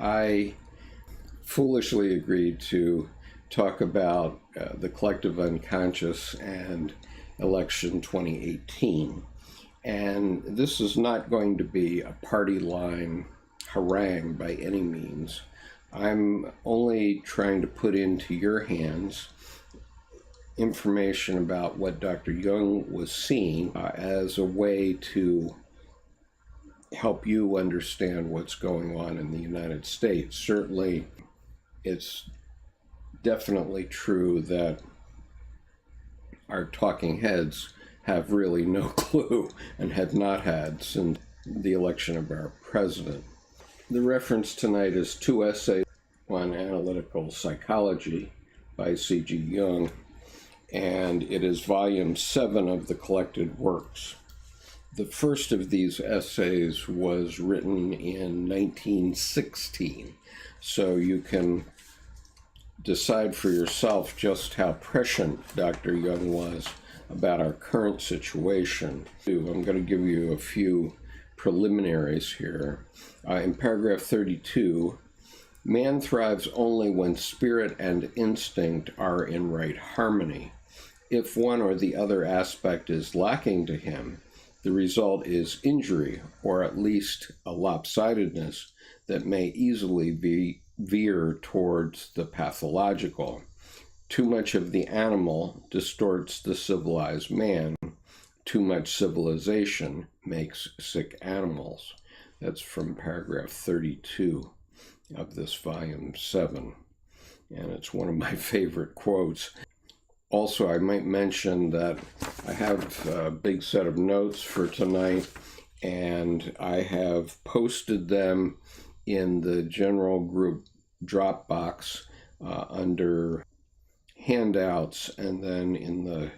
I foolishly agreed to talk about the collective unconscious and election 2018. And this is not going to be a party line harangue by any means. I'm only trying to put into your hands information about what Dr. Jung was seeing as a way to help you understand what's going on in the United States. Certainly, it's definitely true that our talking heads have really no clue and have not had since the election of our president. The reference tonight is two essays on analytical psychology by C.G. Jung, and it is volume 7 of the collected works. The first of these essays was written in 1916, so you can decide for yourself just how prescient Dr. Jung was about our current situation. I'm going to give you a few preliminaries here. In paragraph 32, man thrives only when spirit and instinct are in right harmony. If one or the other aspect is lacking to him, the result is injury, or at least a lopsidedness that may easily veer towards the pathological. Too much of the animal distorts the civilized man. Too much civilization makes sick animals. That's from paragraph 32 of this volume 7. And it's one of my favorite quotes. Also, I might mention that I have a big set of notes for tonight, and I have posted them in the general group Dropbox under handouts, and then in the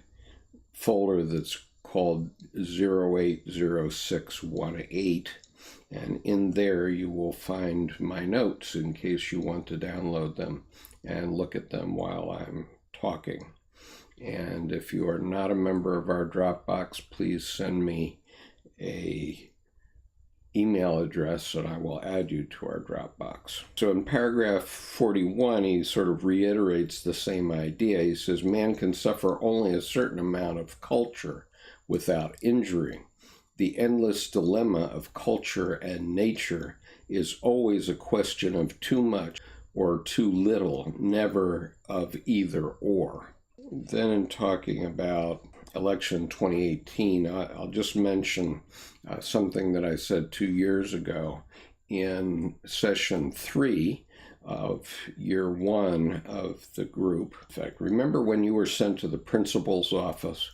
folder that's called 080618, and in there you will find my notes in case you want to download them and look at them while I'm talking. And if you are not a member of our Dropbox, please send me a email address and I will add you to our Dropbox. So in paragraph 41, he sort of reiterates the same idea. He says, man can suffer only a certain amount of culture without injury. The endless dilemma of culture and nature is always a question of too much or too little, never of either or. Then in talking about election 2018, I'll just mention something that I said 2 years ago in session 3 of year 1 of the group. In fact, remember when you were sent to the principal's office,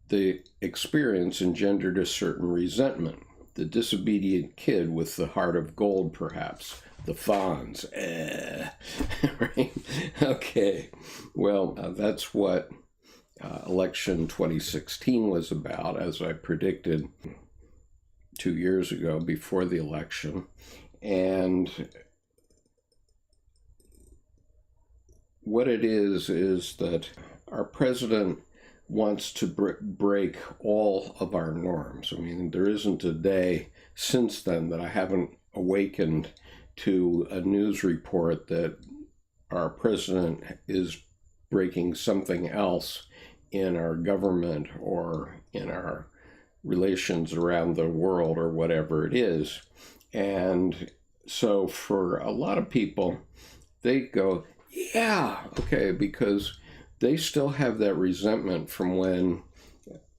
the experience engendered a certain resentment. The disobedient kid with the heart of gold, perhaps. The Fonz. Right? Okay. Well, that's what election 2016 was about, as I predicted 2 years ago before the election. And what it is that our president wants to break all of our norms. I mean, there isn't a day since then that I haven't awakened to a news report that our president is breaking something else in our government or in our relations around the world or whatever it is. And so for a lot of people, they go, yeah, okay, because they still have that resentment from when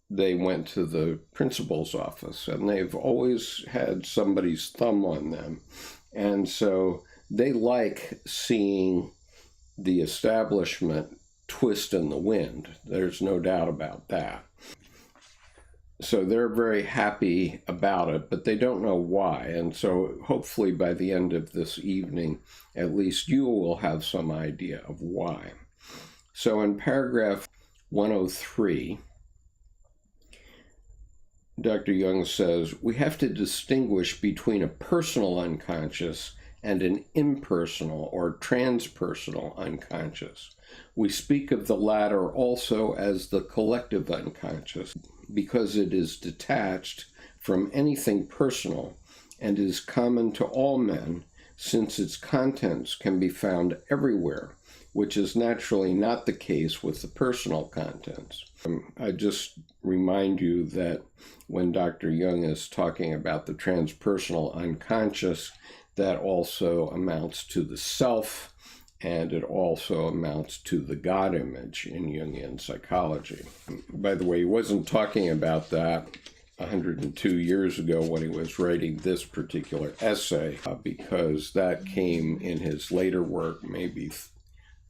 they went to the principal's office, and they've always had somebody's thumb on them. And so they like seeing the establishment twist in the wind. There's no doubt about that. So they're very happy about it, but they don't know why. And so hopefully by the end of this evening, at least you will have some idea of why. So in paragraph 103, Dr. Jung says, we have to distinguish between a personal unconscious and an impersonal or transpersonal unconscious. We speak of the latter also as the collective unconscious because it is detached from anything personal and is common to all men, since its contents can be found everywhere, which is naturally not the case with the personal contents. I just remind you that when Dr. Jung is talking about the transpersonal unconscious, that also amounts to the self, and it also amounts to the God image in Jungian psychology. By the way, he wasn't talking about that 102 years ago when he was writing this particular essay, because that came in his later work, maybe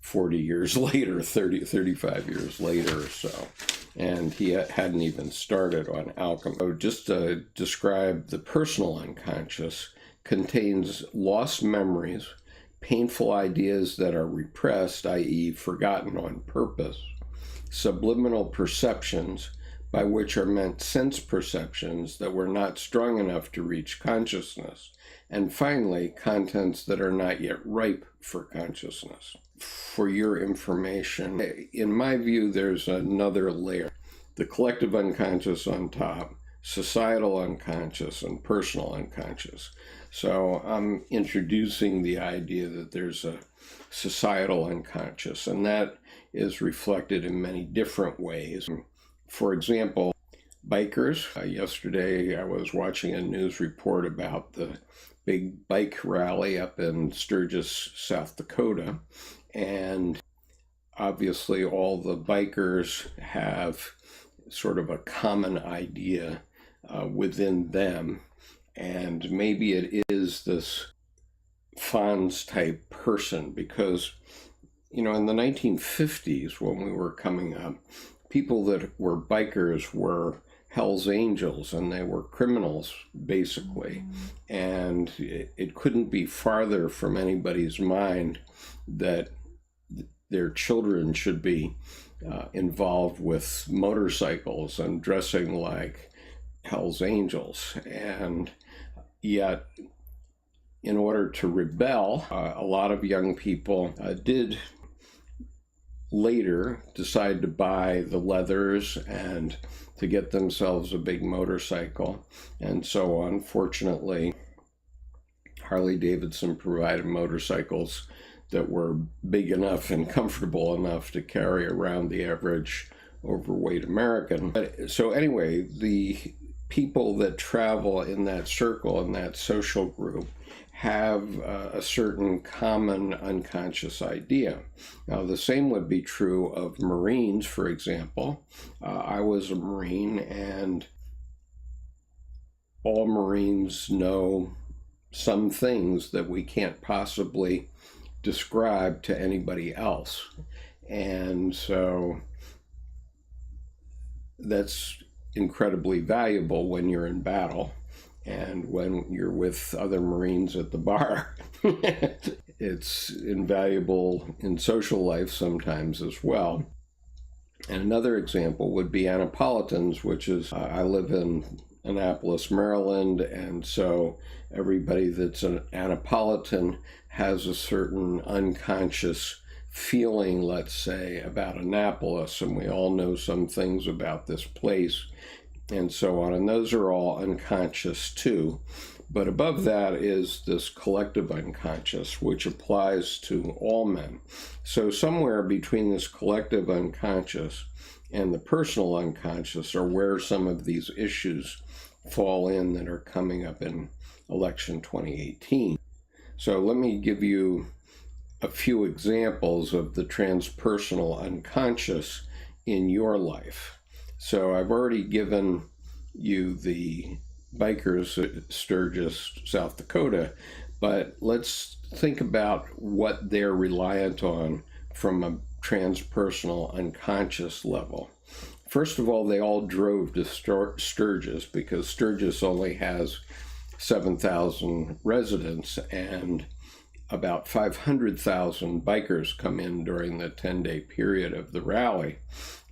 40 years later, 35 years later or so. And he hadn't even started on alchemy. So just to describe the personal unconscious, contains lost memories, painful ideas that are repressed, i.e. forgotten on purpose, subliminal perceptions, by which are meant sense perceptions that were not strong enough to reach consciousness, and finally, contents that are not yet ripe for consciousness. For your information, in my view, there's another layer. The collective unconscious on top, societal unconscious, and personal unconscious. So I'm introducing the idea that there's a societal unconscious, and that is reflected in many different ways. For example, bikers. Yesterday I was watching a news report about the big bike rally up in Sturgis, South Dakota, and obviously all the bikers have sort of a common idea within them, and maybe it is this Fonz type person, because in the 1950s when we were coming up, people that were bikers were Hell's Angels, and they were criminals, basically. And it couldn't be farther from anybody's mind that their children should be involved with motorcycles and dressing like Hell's Angels. And yet, in order to rebel, a lot of young people did later decide to buy the leathers and to get themselves a big motorcycle and so on. Fortunately, Harley Davidson provided motorcycles that were big enough and comfortable enough to carry around the average overweight American. So anyway, the people that travel in that circle, in that social group, have a certain common unconscious idea. Now, the same would be true of Marines, for example. I was a Marine, and all Marines know some things that we can't possibly describe to anybody else. And so that's incredibly valuable when you're in battle. And when you're with other Marines at the bar, it's invaluable in social life sometimes as well. And another example would be Annapolitans, which is, I live in Annapolis, Maryland, and so everybody that's an Annapolitan has a certain unconscious feeling, let's say, about Annapolis, and we all know some things about this place, and so on. And those are all unconscious too. But above that is this collective unconscious, which applies to all men. So somewhere between this collective unconscious and the personal unconscious are where some of these issues fall in that are coming up in election 2018. So let me give you a few examples of the transpersonal unconscious in your life. So I've already given you the bikers at Sturgis, South Dakota, but let's think about what they're reliant on from a transpersonal unconscious level. First of all, they all drove to Sturgis because Sturgis only has 7,000 residents, and about 500,000 bikers come in during the 10-day period of the rally.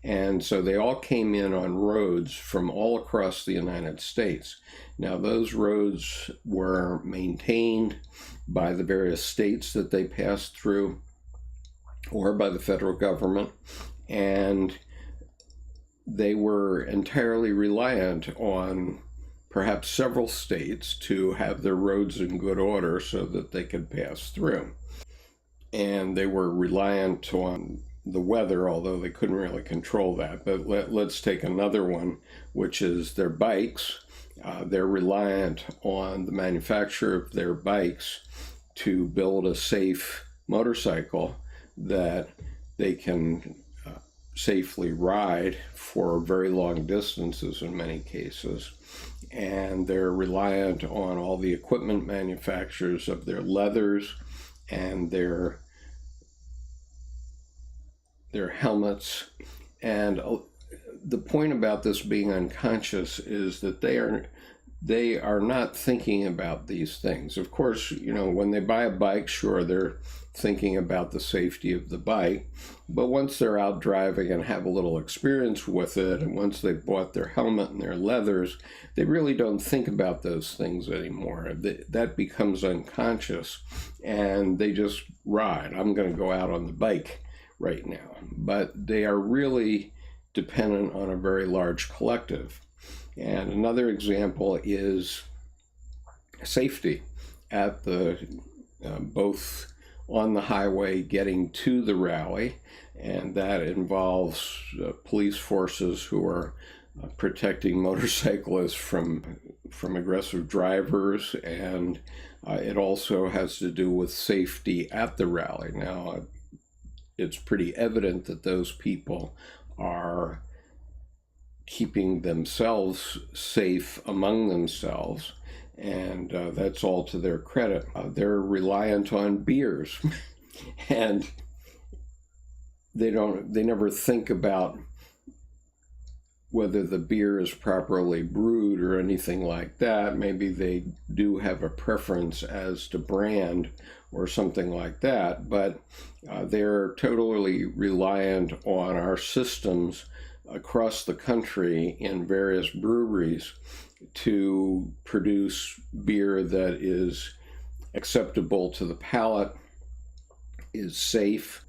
And so they all came in on roads from all across the United States. Now, those roads were maintained by the various states that they passed through or by the federal government, and they were entirely reliant on perhaps several states to have their roads in good order so that they could pass through. And they were reliant on the weather, although they couldn't really control that. But let's take another one, which is their bikes. They're reliant on the manufacturer of their bikes to build a safe motorcycle that they can safely ride for very long distances in many cases. And they're reliant on all the equipment manufacturers of their leathers and their helmets. And the point about this being unconscious is that they are not thinking about these things. Of course, when they buy a bike, sure, they're thinking about the safety of the bike. But once they're out driving and have a little experience with it, and once they've bought their helmet and their leathers, they really don't think about those things anymore. That becomes unconscious, and they just ride. I'm going to go out on the bike right now. But they are really dependent on a very large collective. And another example is safety at both on the highway getting to the rally, and that involves police forces who are protecting motorcyclists from aggressive drivers, and it also has to do with safety at the rally. Now, it's pretty evident that those people are keeping themselves safe among themselves, and that's all to their credit. They're reliant on beers, and they never think about whether the beer is properly brewed or anything like that. Maybe they do have a preference as to brand or something like that, but they're totally reliant on our systems across the country in various breweries to produce beer that is acceptable to the palate, is safe,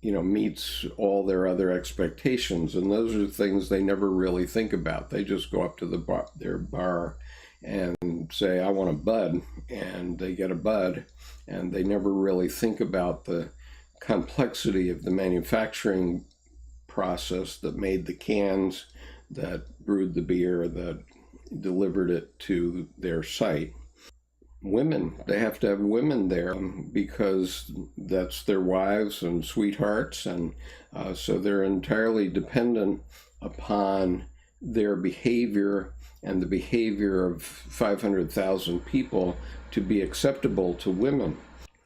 meets all their other expectations. And those are things they never really think about. They just go up to their bar and say, I want a Bud, and they get a Bud, and they never really think about the complexity of the manufacturing process that made the cans, that brewed the beer, that delivered it to their site. Women, they have to have women there because that's their wives and sweethearts, and so they're entirely dependent upon their behavior and the behavior of 500,000 people to be acceptable to women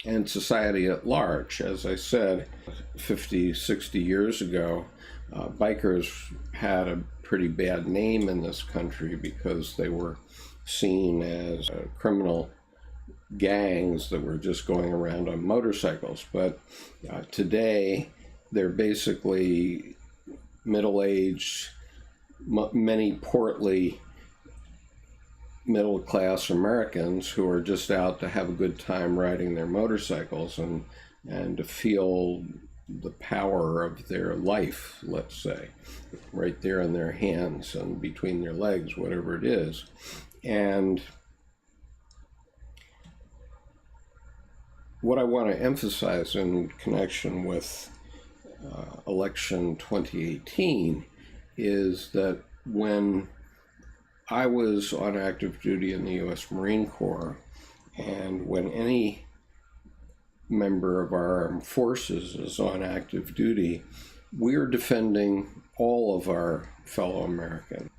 and society at large. As I said, 50, 60 years ago, bikers had a pretty bad name in this country because they were seen as criminal gangs that were just going around on motorcycles. But today, they're basically middle-aged, many portly middle-class Americans who are just out to have a good time riding their motorcycles and to feel the power of their life, let's say, right there in their hands and between their legs, whatever it is. And what I want to emphasize in connection with election 2018 is that when I was on active duty in the U.S. Marine Corps, and when any member of our armed forces is on active duty, we're defending all of our fellow Americans.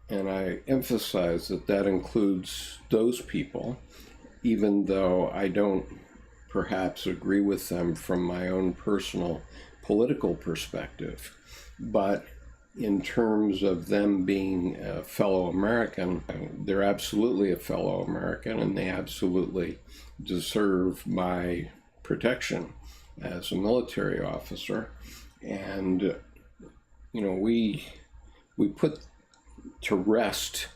And I emphasize that that includes those people, even though I don't perhaps agree with them from my own personal political perspective. But in terms of them being a fellow American, they're absolutely a fellow American, and they absolutely deserve my protection as a military officer. And, we put to rest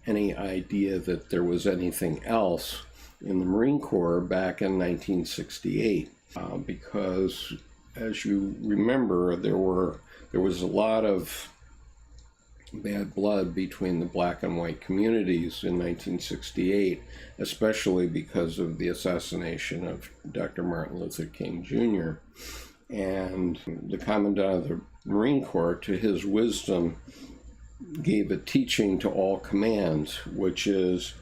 any idea that there was anything else in the Marine Corps back in 1968, because, as you remember, there was a lot of bad blood between the black and white communities in 1968, especially because of the assassination of Dr. Martin Luther King Jr. And the Commandant of the Marine Corps, to his wisdom, gave a teaching to all commands, which is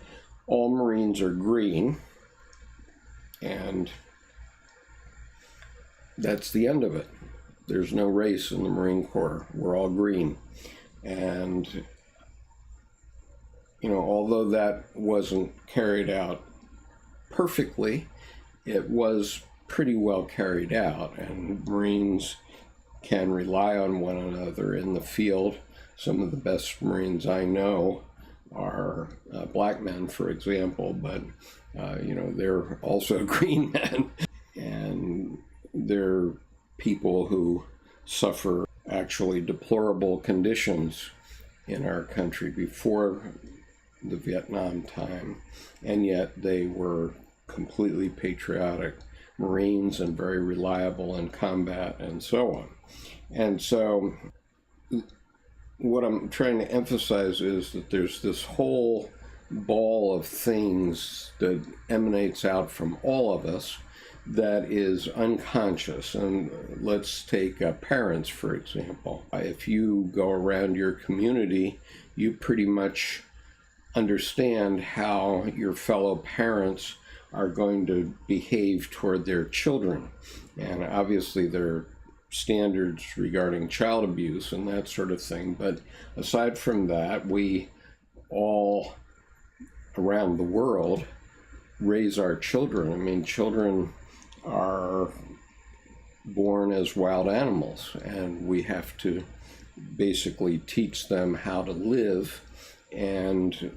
all Marines are green, and that's the end of it. There's no race in the Marine Corps. We're all green. And, although that wasn't carried out perfectly, it was pretty well carried out, and Marines can rely on one another in the field. Some of the best Marines I know are black men, for example, but, they're also green men. And they're people who suffer actually deplorable conditions in our country before the Vietnam time, and yet they were completely patriotic Marines and very reliable in combat and so on. And so what I'm trying to emphasize is that there's this whole ball of things that emanates out from all of us that is unconscious. And let's take parents, for example. If you go around your community, you pretty much understand how your fellow parents are going to behave toward their children. And obviously there are standards regarding child abuse and that sort of thing. But aside from that, we all around the world raise our children. I mean, children are born as wild animals, and we have to basically teach them how to live. And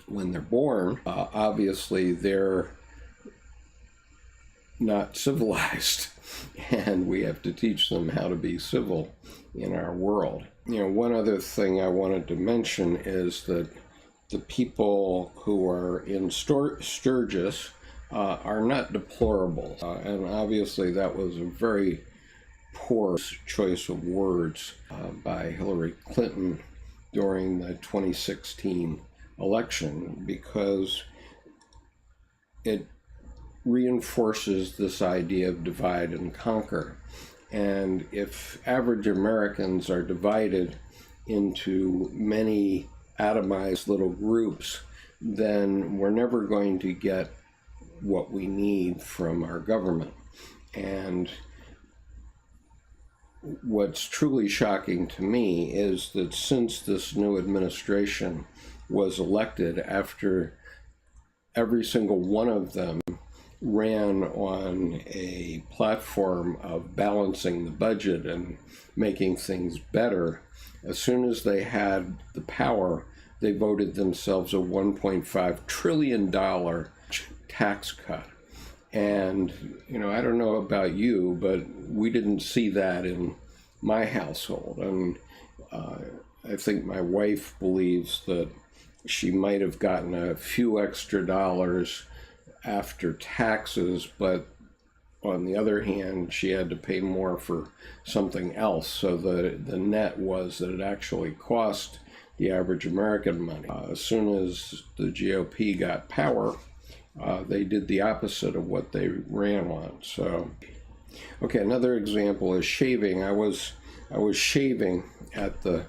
when they're born, obviously they're not civilized, and we have to teach them how to be civil in our world. One other thing I wanted to mention is that the people who are in Sturgis are not deplorable. And obviously that was a very poor choice of words by Hillary Clinton during the 2016 election, because it reinforces this idea of divide and conquer. And if average Americans are divided into many atomized little groups, then we're never going to get what we need from our government. And what's truly shocking to me is that since this new administration was elected, after every single one of them ran on a platform of balancing the budget and making things better, as soon as they had the power, they voted themselves a $1.5 trillion tax cut. And, I don't know about you, but we didn't see that in my household. And I think my wife believes that she might have gotten a few extra dollars after taxes, but on the other hand, she had to pay more for something else. So the net was that it actually cost the average American money. As soon as the GOP got power, they did the opposite of what they ran on. So, okay, another example is shaving. I was shaving at the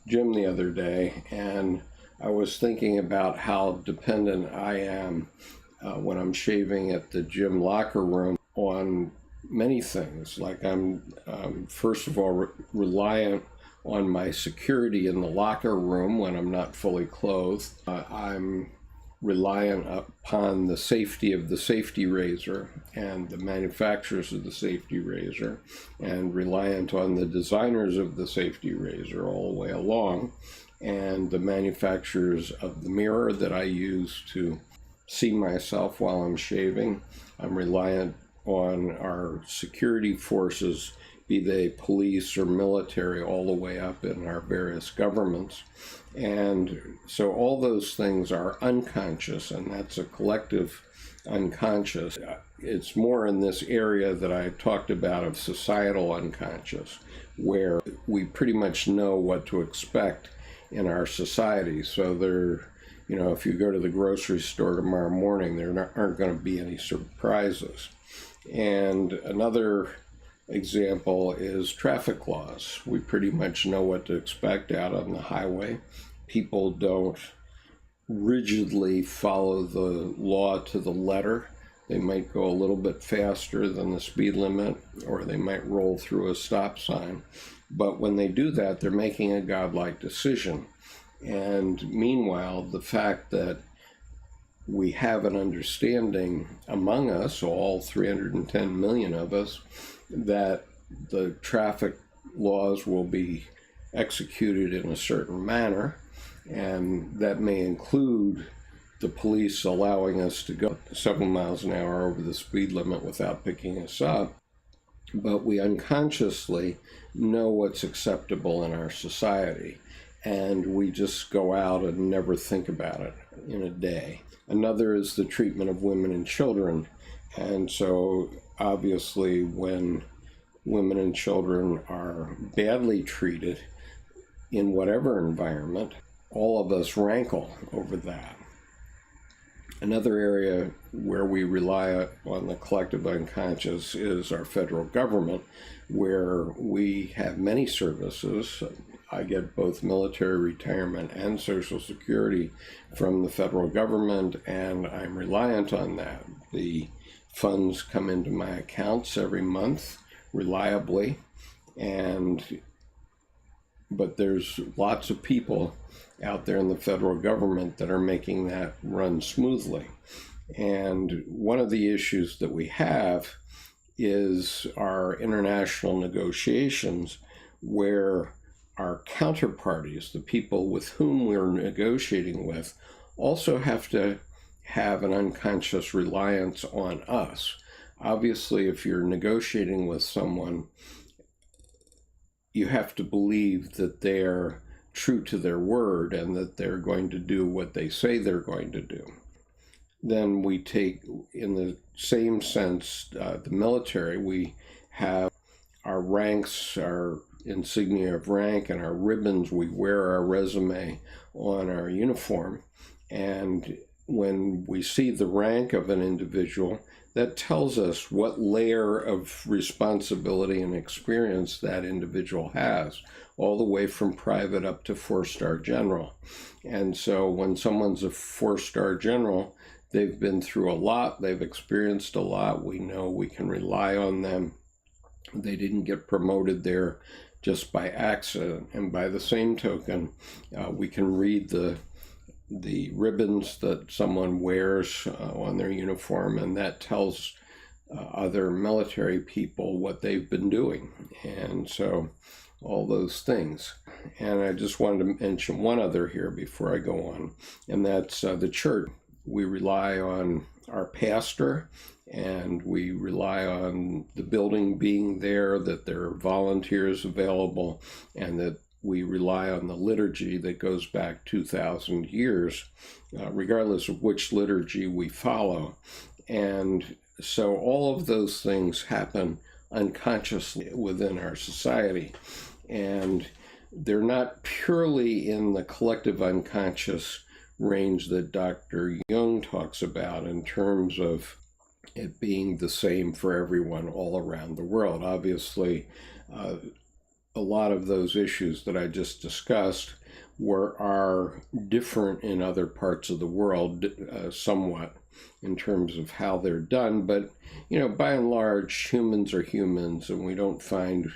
gym the other day, and I was thinking about how dependent I am when I'm shaving at the gym locker room on many things. Like I'm first of all reliant on my security in the locker room when I'm not fully clothed. I'm reliant upon the safety of the safety razor and the manufacturers of the safety razor, and reliant on the designers of the safety razor all the way along, and the manufacturers of the mirror that I use to see myself while I'm shaving. I'm reliant on our security forces, be they police or military, all the way up in our various governments. And so all those things are unconscious, and that's a collective unconscious. It's more in this area that I talked about of societal unconscious, where we pretty much know what to expect in our society. So if you go to the grocery store tomorrow morning, there aren't going to be any surprises. And another example is traffic laws. We pretty much know what to expect out on the highway. People don't rigidly follow the law to the letter. They might go a little bit faster than the speed limit, or they might roll through a stop sign. But when they do that, they're making a godlike decision. And meanwhile, the fact that we have an understanding among us, all 310 million of us, that the traffic laws will be executed in a certain manner, and that may include the police allowing us to go several miles an hour over the speed limit without picking us up. But we unconsciously know what's acceptable in our society, and we just go out and never think about it in a day. Another is the treatment of women and children. And so obviously when women and children are badly treated in whatever environment, all of us rankle over that. Another area where we rely on the collective unconscious is our federal government, where we have many services. I get both military retirement and Social Security from the federal government, and I'm reliant on that. The funds come into my accounts every month reliably, but there's lots of people out there in the federal government that are making that run smoothly. And one of the issues that we have is our international negotiations, where our counterparties, the people with whom we're negotiating with, also have to have an unconscious reliance on us. Obviously, if you're negotiating with someone, you have to believe that they're true to their word and that they're going to do what they say they're going to do. Then we take, in the same sense, the military. We have our ranks, our insignia of rank, and our ribbons. We wear our resume on our uniform. And when we see the rank of an individual, that tells us what layer of responsibility and experience that individual has, all the way from private up to 4-star general. And so when someone's a 4-star general, they've been through a lot, they've experienced a lot, we know we can rely on them. They didn't get promoted there just by accident. And by the same token, we can read the ribbons that someone wears on their uniform, and that tells other military people what they've been doing. And so all those things. And I just wanted to mention one other here before I go on, and that's the church. We rely on our pastor, and we rely on the building being there, that there are volunteers available, and that we rely on the liturgy that goes back 2,000 years, regardless of which liturgy we follow. And so all of those things happen unconsciously within our society. And they're not purely in the collective unconscious range that Dr. Jung talks about in terms of it being the same for everyone all around the world. Obviously, a lot of those issues that I just discussed are different in other parts of the world somewhat in terms of how they're done. But, by and large, humans are humans, and we don't find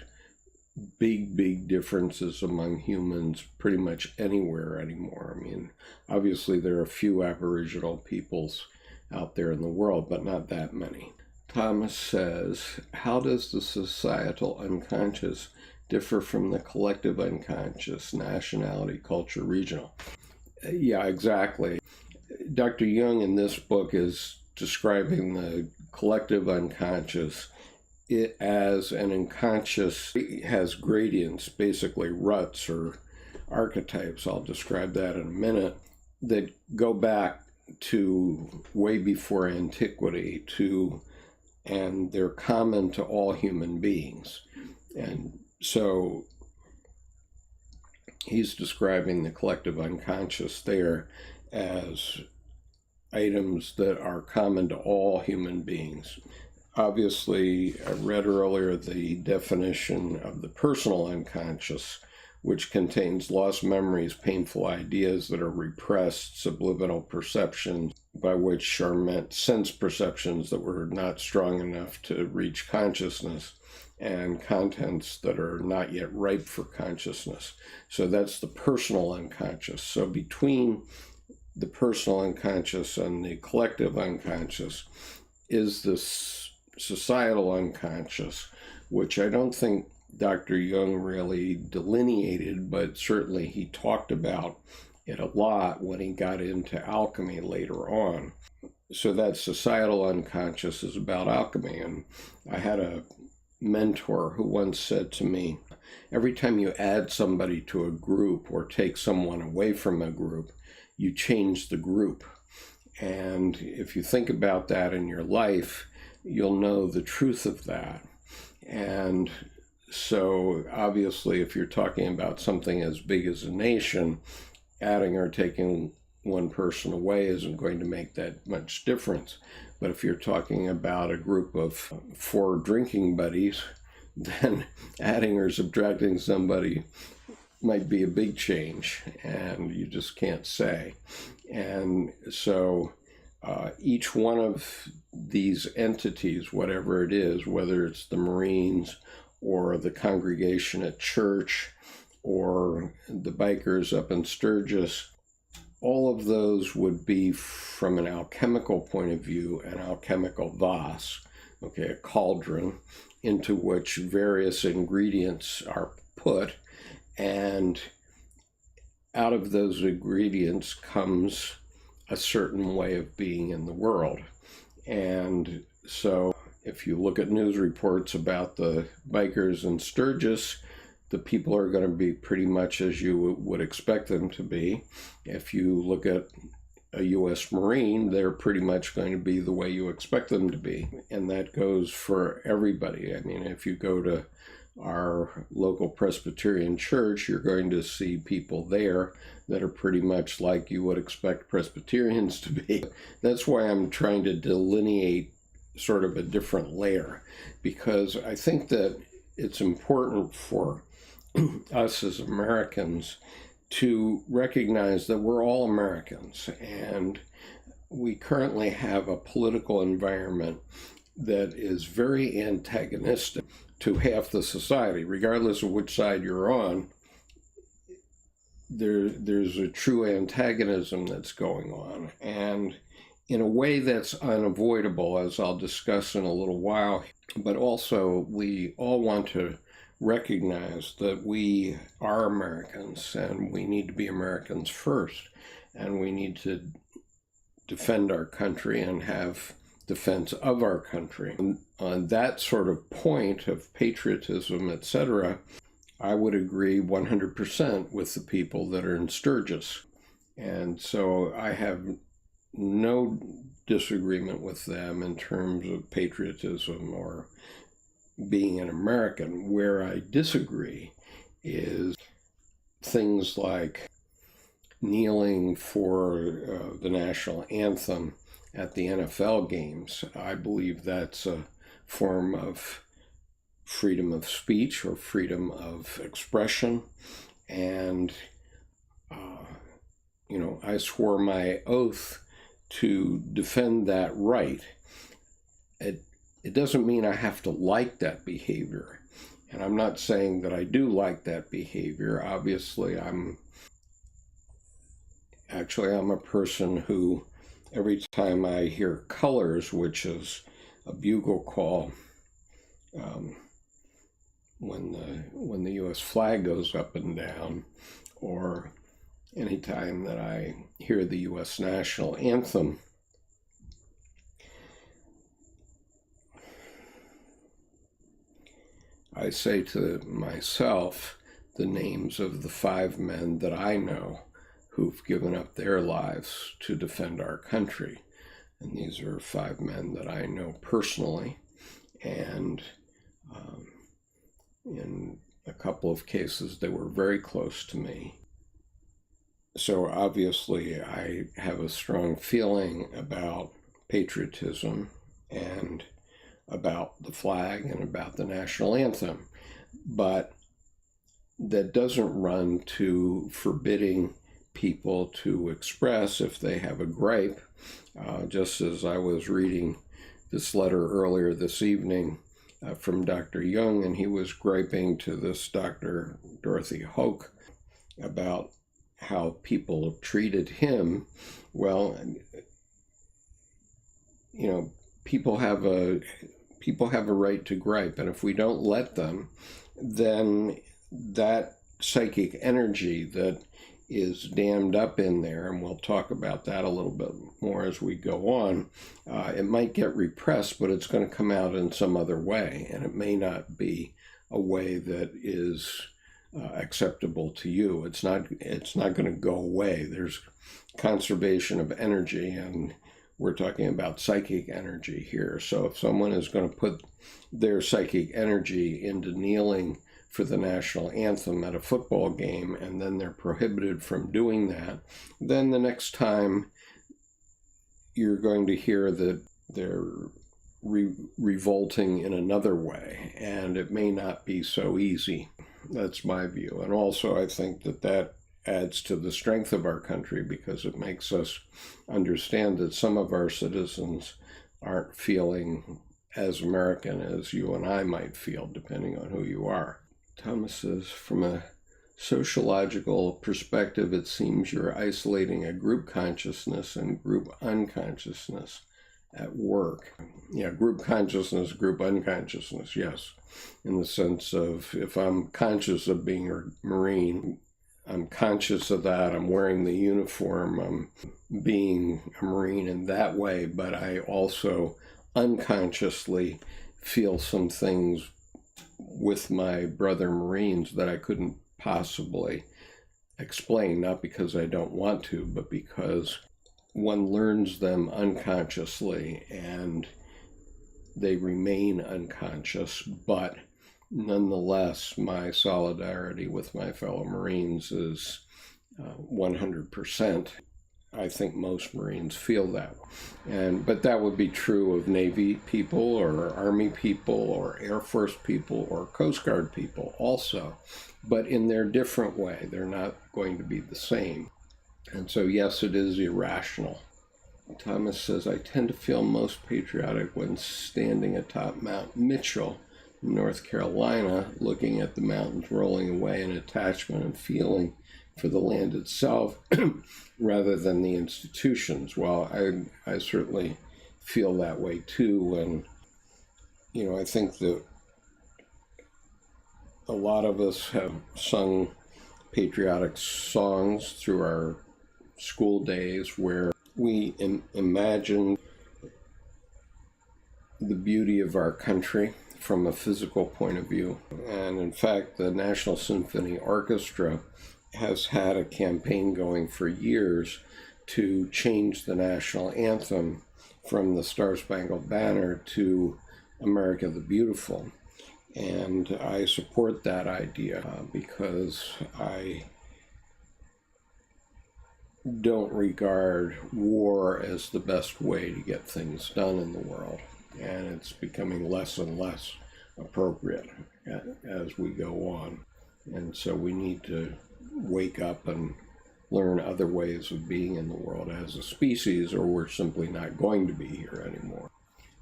big differences among humans pretty much anywhere anymore. I mean, obviously there are a few Aboriginal peoples out there in the world, but not that many. Thomas says, how does the societal unconscious differ from the collective unconscious, nationality, culture, regional? Yeah, exactly. Dr. Jung in this book is describing the collective unconscious as an unconscious. It has gradients, basically ruts or archetypes. I'll describe that in a minute, that go back to way before antiquity, and they're common to all human beings. And So he's describing the collective unconscious there as items that are common to all human beings. Obviously, I read earlier the definition of the personal unconscious, which contains lost memories, painful ideas that are repressed, subliminal perceptions, by which are meant sense perceptions that were not strong enough to reach consciousness, and contents that are not yet ripe for consciousness. So that's the personal unconscious. So between the personal unconscious and the collective unconscious is this societal unconscious, which I don't think Dr. Jung really delineated, but certainly he talked about it a lot when he got into alchemy later on. So that societal unconscious is about alchemy. And I had a mentor who once said to me, every time you add somebody to a group or take someone away from a group, you change the group. And if you think about that in your life, you'll know the truth of that. And so obviously, if you're talking about something as big as a nation, adding or taking one person away isn't going to make that much difference. But if you're talking about a group of 4 drinking buddies, then adding or subtracting somebody might be a big change, and you just can't say. And so each one of these entities, whatever it is, whether it's the Marines or the congregation at church or the bikers up in Sturgis, all of those would be, from an alchemical point of view, an alchemical vase, okay, a cauldron into which various ingredients are put, and out of those ingredients comes a certain way of being in the world. And so if you look at news reports about the bikers in Sturgis, the people are going to be pretty much as you would expect them to be. If you look at a U.S. Marine, they're pretty much going to be the way you expect them to be. And that goes for everybody. I mean, if you go to our local Presbyterian church, you're going to see people there that are pretty much like you would expect Presbyterians to be. That's why I'm trying to delineate sort of a different layer, because I think that it's important for us as Americans to recognize that we're all Americans, and we currently have a political environment that is very antagonistic to half the society, regardless of which side you're on. There's a true antagonism that's going on, and in a way that's unavoidable, as I'll discuss in a little while. But also, we all want to recognize that we are Americans, and we need to be Americans first, and we need to defend our country and have defense of our country. And on that sort of point of patriotism, etc., I would agree 100% with the people that are in Sturgis. And so I have no disagreement with them in terms of patriotism or being an American. Where I disagree is things like kneeling for the national anthem at the NFL games. I believe that's a form of freedom of speech or freedom of expression. And, I swore my oath to defend that right. It doesn't mean I have to like that behavior. And I'm not saying that I do like that behavior. Obviously, I'm a person who, every time I hear colors, which is a bugle call, when the U.S. flag goes up and down, or anytime that I hear the U.S. national anthem, I say to myself the names of the 5 men that I know who've given up their lives to defend our country. And these are 5 men that I know personally. And in a couple of cases that were very close to me. So obviously I have a strong feeling about patriotism and about the flag and about the national anthem, but that doesn't run to forbidding people to express if they have a gripe. Just as I was reading this letter earlier this evening from Dr. Jung, and he was griping to this Dr. Dorothy Hoke about how people treated him. Well, you know, people have a right to gripe, and if we don't let them, then that psychic energy that is dammed up in there, and we'll talk about that a little bit more as we go on, it might get repressed, but it's going to come out in some other way, and it may not be a way that is acceptable to you. It's not going to go away. There's conservation of energy, and we're talking about psychic energy here. So if someone is going to put their psychic energy into kneeling for the national anthem at a football game, and then they're prohibited from doing that, then the next time you're going to hear that they're revolting in another way, and it may not be so easy. That's my view. And also I think that adds to the strength of our country, because it makes us understand that some of our citizens aren't feeling as American as you and I might feel, depending on who you are. Thomas says, from a sociological perspective, it seems you're isolating a group consciousness and group unconsciousness at work. Yeah, group consciousness, group unconsciousness, yes. In the sense of, if I'm conscious of being a Marine, I'm conscious of that, I'm wearing the uniform, I'm being a Marine in that way, but I also unconsciously feel some things with my brother Marines that I couldn't possibly explain, not because I don't want to, but because one learns them unconsciously and they remain unconscious, but nonetheless, my solidarity with my fellow Marines is 100%. I think most Marines feel that. But that would be true of Navy people or Army people or Air Force people or Coast Guard people also, but in their different way. They're not going to be the same. And so, yes, it is irrational. Thomas says, I tend to feel most patriotic when standing atop Mount Mitchell, North Carolina, looking at the mountains rolling away in attachment and feeling for the land itself rather than the institutions. Well, I certainly feel that way too. And, you know, I think that a lot of us have sung patriotic songs through our school days where we imagine the beauty of our country from a physical point of view. And in fact, the National Symphony Orchestra has had a campaign going for years to change the national anthem from the Star-Spangled Banner to America the Beautiful. And I support that idea because I don't regard war as the best way to get things done in the world. And it's becoming less and less appropriate as we go on. And so we need to wake up and learn other ways of being in the world as a species, or we're simply not going to be here anymore.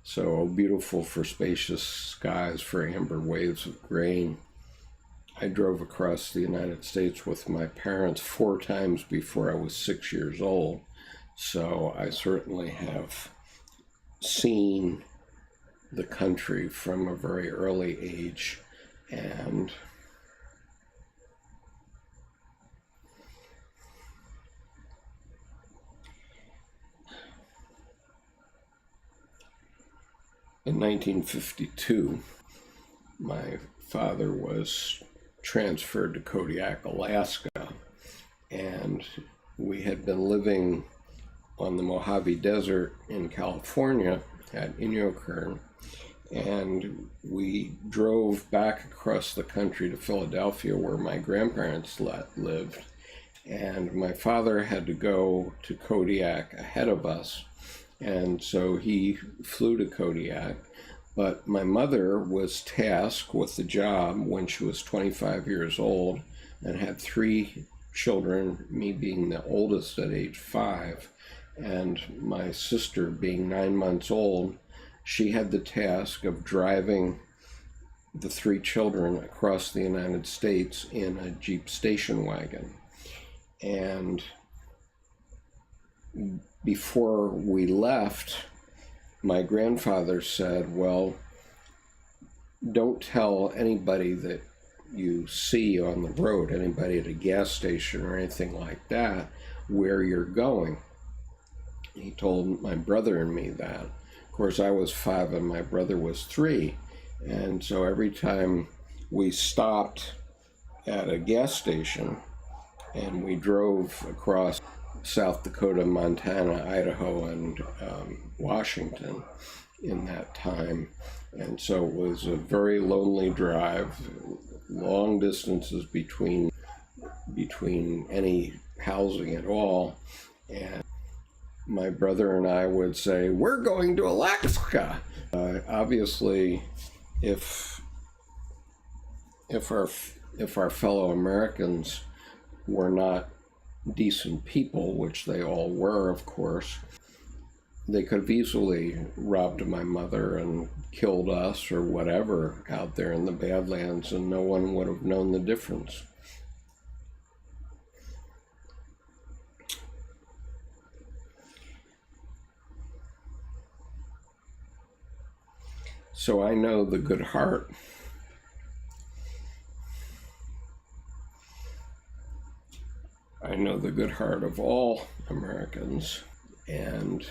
So beautiful for spacious skies, for amber waves of grain. I drove across the United States with my parents 4 times before I was 6 years old. So I certainly have seen the country from a very early age. And in 1952, my father was transferred to Kodiak, Alaska, and we had been living on the Mojave Desert in California at Inyokern, And we drove back across the country to Philadelphia, where my grandparents lived. And my father had to go to Kodiak ahead of us. And so he flew to Kodiak. But my mother was tasked with the job when she was 25 years old and had 3 children, me being the oldest at age 5, and my sister being 9 months old. She had the task of driving the 3 children across the United States in a Jeep station wagon. And before we left, my grandfather said, well, don't tell anybody that you see on the road, anybody at a gas station or anything like that, where you're going. He told my brother and me that. Of course, I was 5 and my brother was 3. And so every time we stopped at a gas station and we drove across South Dakota, Montana, Idaho, and Washington in that time. And so it was a very lonely drive, long distances between any housing at all. And my brother and I would say, we're going to Alaska. Obviously, if our fellow Americans were not decent people, which they all were, of course, they could have easily robbed my mother and killed us or whatever out there in the Badlands, and no one would have known the difference. So I know the good heart. I know the good heart of all Americans, and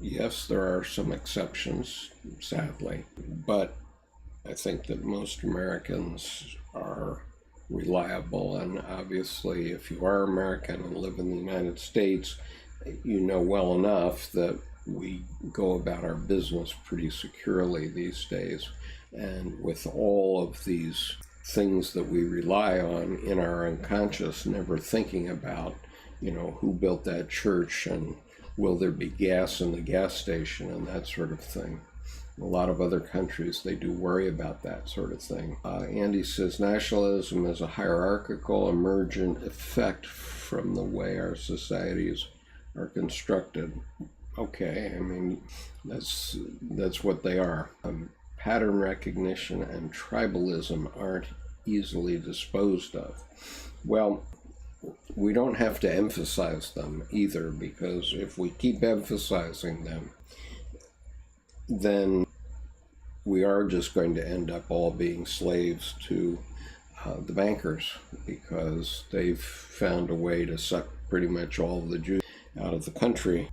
yes, there are some exceptions, sadly, but I think that most Americans are reliable, and obviously if you are American and live in the United States, you know well enough that we go about our business pretty securely these days, and with all of these things that we rely on in our unconscious, never thinking about, who built that church and will there be gas in the gas station and that sort of thing. In a lot of other countries, they do worry about that sort of thing. Andy says, nationalism is a hierarchical, emergent effect from the way our societies are constructed. Okay, I mean, that's what they are. Pattern recognition and tribalism aren't easily disposed of. Well, we don't have to emphasize them either, because if we keep emphasizing them, then we are just going to end up all being slaves to the bankers, because they've found a way to suck pretty much all of the juice out of the country.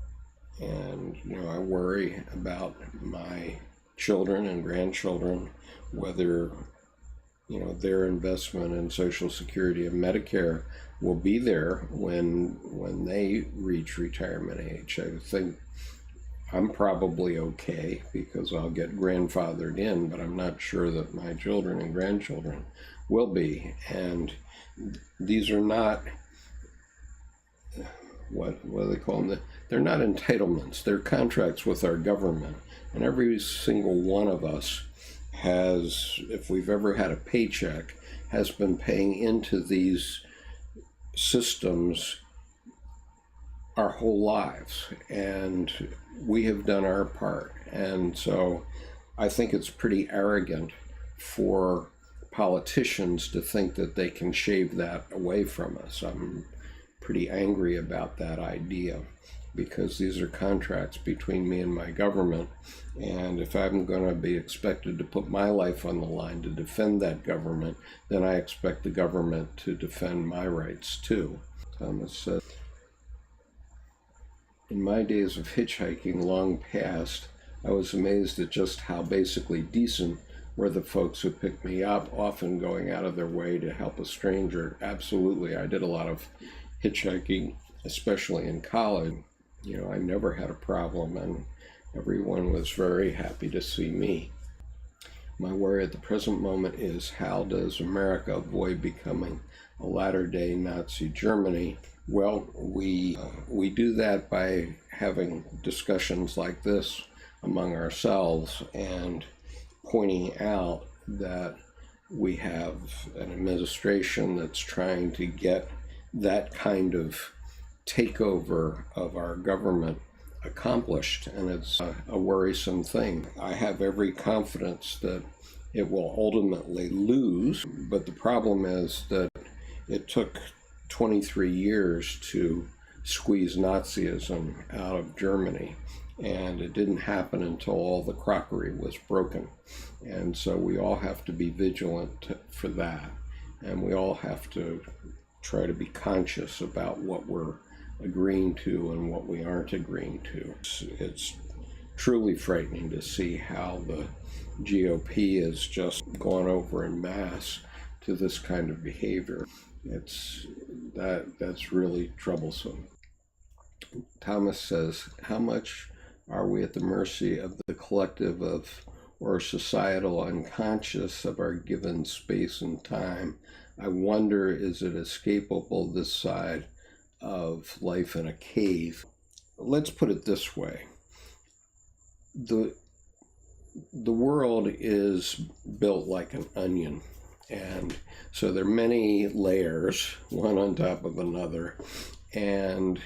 And, I worry about my children and grandchildren, whether, their investment in Social Security and Medicare will be there when they reach retirement age. I think I'm probably okay because I'll get grandfathered in, but I'm not sure that my children and grandchildren will be. And these are not, what do they call them? They're not entitlements. They're contracts with our government. And every single one of us has, if we've ever had a paycheck, has been paying into these systems our whole lives. And we have done our part. And so I think it's pretty arrogant for politicians to think that they can shave that away from us. I'm pretty angry about that idea, because these are contracts between me and my government, and if I'm going to be expected to put my life on the line to defend that government, then I expect the government to defend my rights too. Thomas says, in my days of hitchhiking long past, I was amazed at just how basically decent were the folks who picked me up, often going out of their way to help a stranger. Absolutely, I did a lot of hitchhiking, especially in college. I never had a problem, and everyone was very happy to see me. My worry at the present moment is, how does America avoid becoming a latter-day Nazi Germany? Well, we do that by having discussions like this among ourselves and pointing out that we have an administration that's trying to get that kind of takeover of our government accomplished, and it's a worrisome thing. I have every confidence that it will ultimately lose, but the problem is that it took 23 years to squeeze Nazism out of Germany, and it didn't happen until all the crockery was broken. And so we all have to be vigilant for that, and we all have to try to be conscious about what we're agreeing to and what we aren't agreeing to. It's truly frightening to see how the GOP has just gone over en masse to this kind of behavior. That's really troublesome. Thomas says, how much are we at the mercy of the collective of or societal unconscious of our given space and time? I wonder, is it escapable this side of life in a cave? Let's put it this way. The world is built like an onion, and so there are many layers, one on top of another, and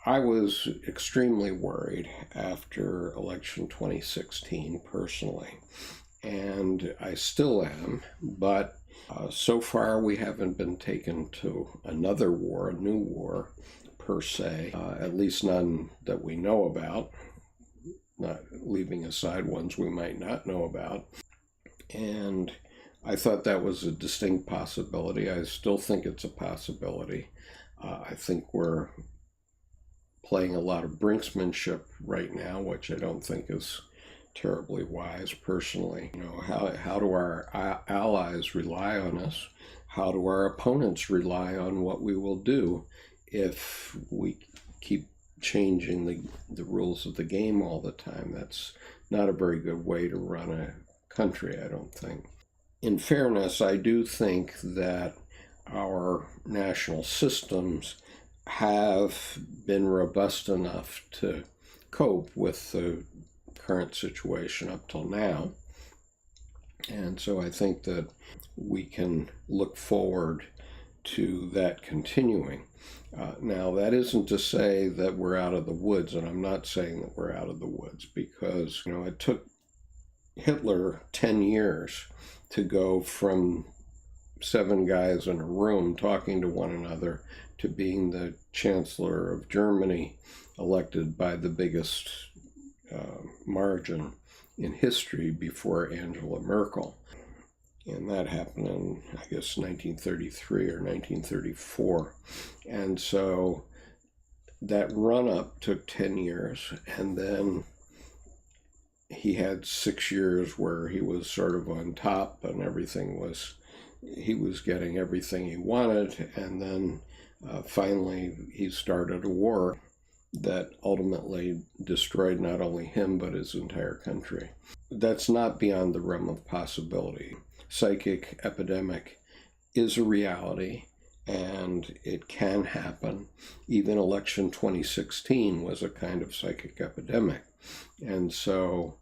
I was extremely worried after election 2016 personally, and I still am, but so far we haven't been taken to another war, a new war per se, at least none that we know about, not leaving aside ones we might not know about. And I thought that was a distinct possibility. I still think it's a possibility. I think we're playing a lot of brinksmanship right now, which I don't think is terribly wise personally. How do our allies rely on us? How do our opponents rely on what we will do if we keep changing the rules of the game all the time? That's not a very good way to run a country, I don't think. In fairness, I do think that our national systems have been robust enough to cope with the current situation up till now. And so I think that we can look forward to that continuing. Now, that isn't to say that we're out of the woods, and I'm not saying that we're out of the woods, because it took Hitler 10 years to go from 7 guys in a room talking to one another to being the Chancellor of Germany, elected by the biggest margin in history before Angela Merkel. And that happened in, I guess, 1933 or 1934. And so that run-up took 10 years, and then he had 6 years where he was sort of on top and he was getting everything he wanted, and then finally he started a war that ultimately destroyed not only him but his entire country. That's not beyond the realm of possibility. Psychic epidemic is a reality, and it can happen. Even election 2016 was a kind of psychic epidemic. And so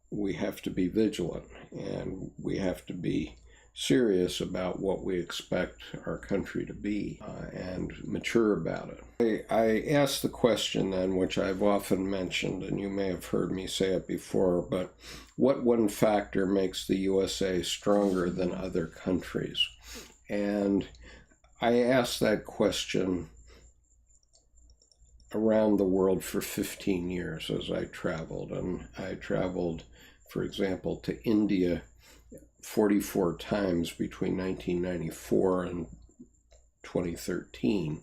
we have to be vigilant, and we have to be serious about what we expect our country to be, and mature about it. I asked the question then, which I've often mentioned, and you may have heard me say it before, but what one factor makes the USA stronger than other countries? And I asked that question around the world for 15 years as I traveled. And I traveled, for example, to India 44 times between 1994 and 2013.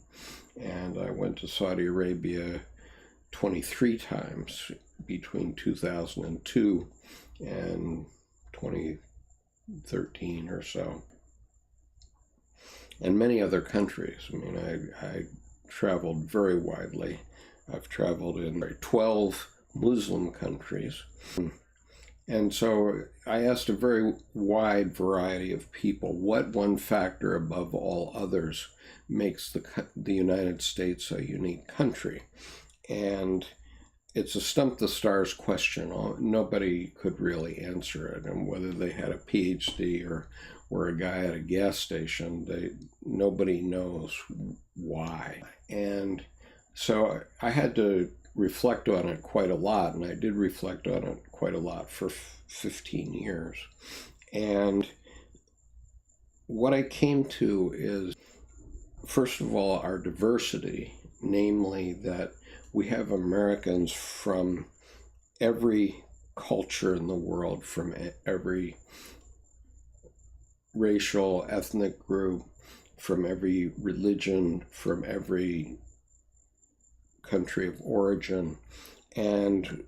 And I went to Saudi Arabia 23 times between 2002 and 2013 or so. And many other countries. I mean, I traveled very widely. I've traveled in 12 Muslim countries. And so I asked a very wide variety of people what one factor above all others makes the United States a unique country. And it's a stump the stars question. Nobody could really answer it. And whether they had a PhD or were a guy at a gas station, nobody knows why. And so I had to reflect on it quite a lot, and I did reflect on it quite a lot for 15 years. And what I came to is, first of all, our diversity, namely that we have Americans from every culture in the world, from every racial, ethnic group, from every religion, from every country of origin. And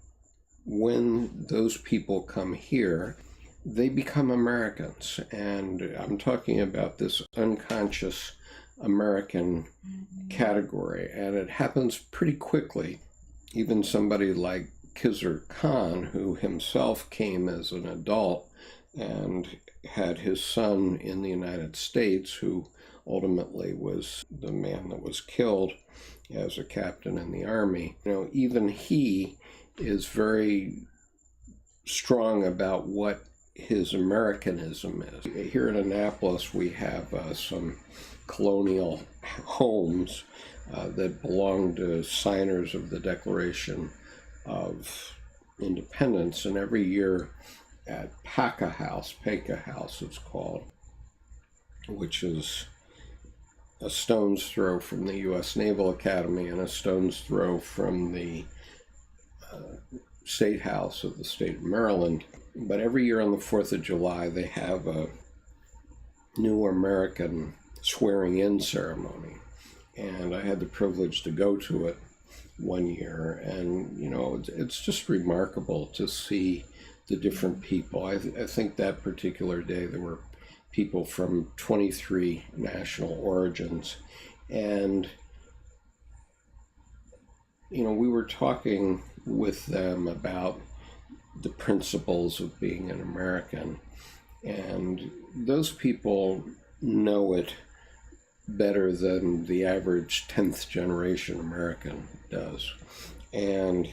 when those people come here, they become Americans. And I'm talking about this unconscious American category, and it happens pretty quickly. Even somebody like Khizr Khan, who himself came as an adult and had his son in the United States, who ultimately was the man that was killed as a captain in the army. Even he is very strong about what his Americanism is. Here in Annapolis, we have some colonial homes that belong to signers of the Declaration of Independence, and every year at Paca House it's called, which is a stone's throw from the U.S. Naval Academy and a stone's throw from the State House of the state of Maryland. But every year on the 4th of July, they have a new American swearing-in ceremony. And I had the privilege to go to it one year. And, it's just remarkable to see the different people. I think that particular day there were people from 23 national origins. And, we were talking with them about the principles of being an American. And those people know it better than the average 10th generation American does. And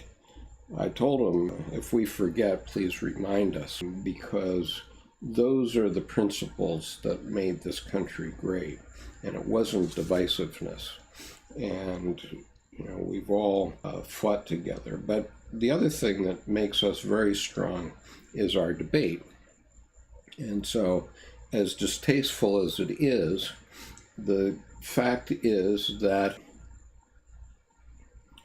I told them, if we forget, please remind us, because those are the principles that made this country great. And it wasn't divisiveness. And, we've all fought together. But the other thing that makes us very strong is our debate. And so, as distasteful as it is, the fact is that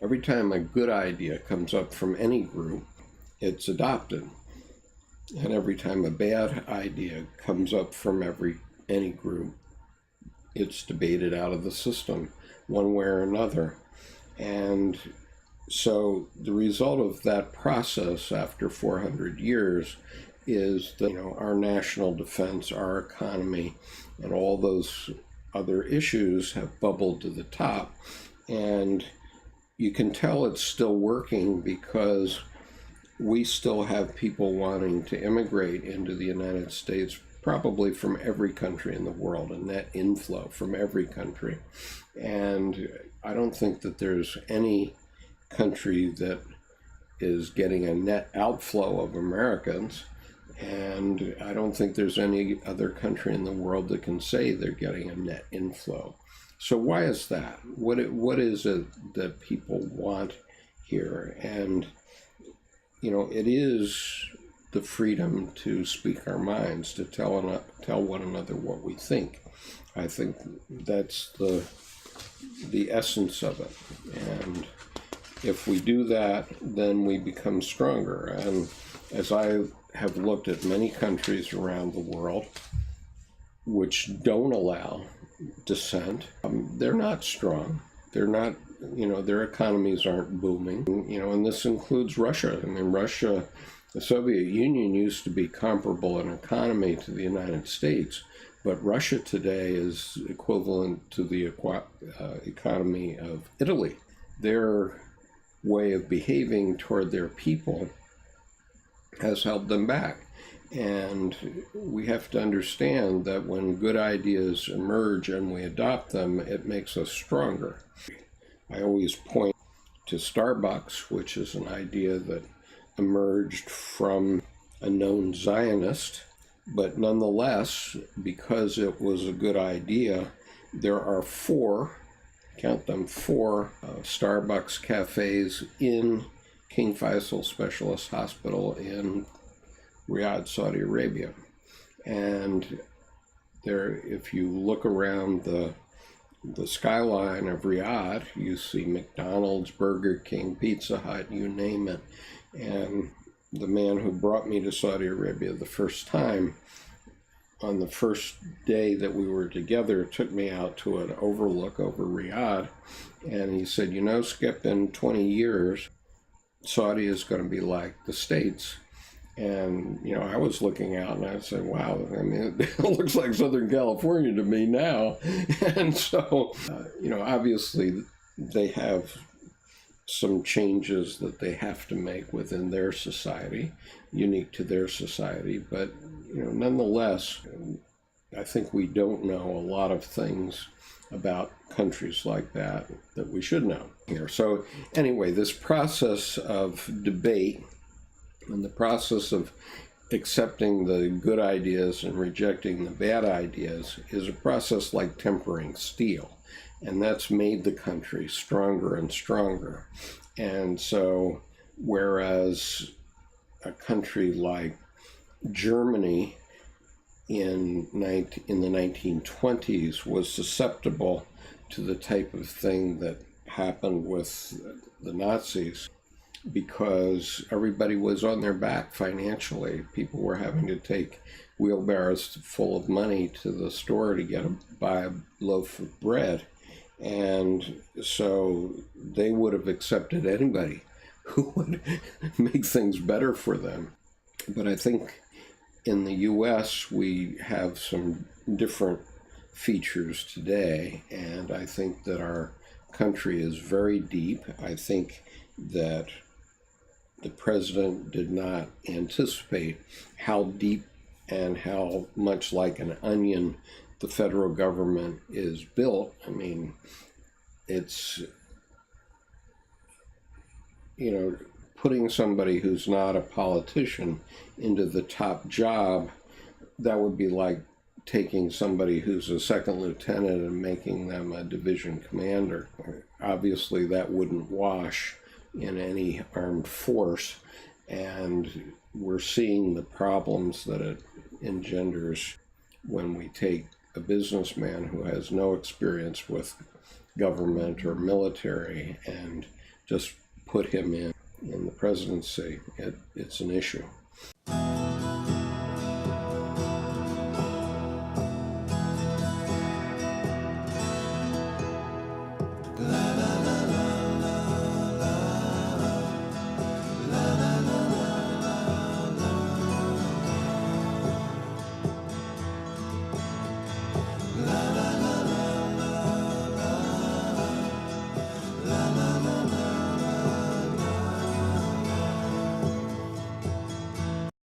every time a good idea comes up from any group, it's adopted. And every time a bad idea comes up from any group, it's debated out of the system one way or another. And so the result of that process after 400 years is that, our national defense, our economy, and all those other issues have bubbled to the top. And you can tell it's still working because we still have people wanting to immigrate into the United States, probably from every country in the world, a net inflow from every country. And I don't think that there's any country that is getting a net outflow of Americans. And I don't think there's any other country in the world that can say they're getting a net inflow. So why is that? What is it that people want here? And, it is the freedom to speak our minds, to tell one another what we think. I think that's the essence of it. And if we do that, then we become stronger. And as I have looked at many countries around the world which don't allow dissent, they're not strong. They're not, their economies aren't booming, and this includes Russia. I mean, Russia, the Soviet Union used to be comparable in economy to the United States, but Russia today is equivalent to the economy of Italy. Their way of behaving toward their people has held them back. And we have to understand that when good ideas emerge and we adopt them, it makes us stronger. I always point to Starbucks, which is an idea that emerged from a known Zionist, but nonetheless, because it was a good idea, there are four, count them, four Starbucks cafes in King Faisal Specialist Hospital in Riyadh, Saudi Arabia. And there, if you look around the skyline of Riyadh, you see McDonald's, Burger King, Pizza Hut, you name it. And the man who brought me to Saudi Arabia the first time, on the first day that we were together, took me out to an overlook over Riyadh. And he said, you know, Skip, in 20 years, Saudi is going to be like the States. And, you know, I was looking out and I said, wow, I mean, it looks like Southern California to me now. And so, you know, obviously they have some changes that they have to make within their society, unique to their society. But, you know, nonetheless, I think we don't know a lot of things about countries like that we should know here. So anyway, this process of debate and the process of accepting the good ideas and rejecting the bad ideas is a process like tempering steel. And that's made the country stronger and stronger. And so, whereas a country like Germany in the 1920s was susceptible to the type of thing that happened with the Nazis, because everybody was on their back financially. People were having to take wheelbarrows full of money to the store to buy a loaf of bread. And so they would have accepted anybody who would make things better for them. But I think in the US, we have some different features today, and I think that our country is very deep. I think that the president did not anticipate how deep and how much like an onion the federal government is built. I mean, it's, you know, putting somebody who's not a politician into the top job, that would be like taking somebody who's a second lieutenant and making them a division commander. Obviously, that wouldn't wash in any armed force, and we're seeing the problems that it engenders when we take a businessman who has no experience with government or military and just put him in the presidency. It's an issue.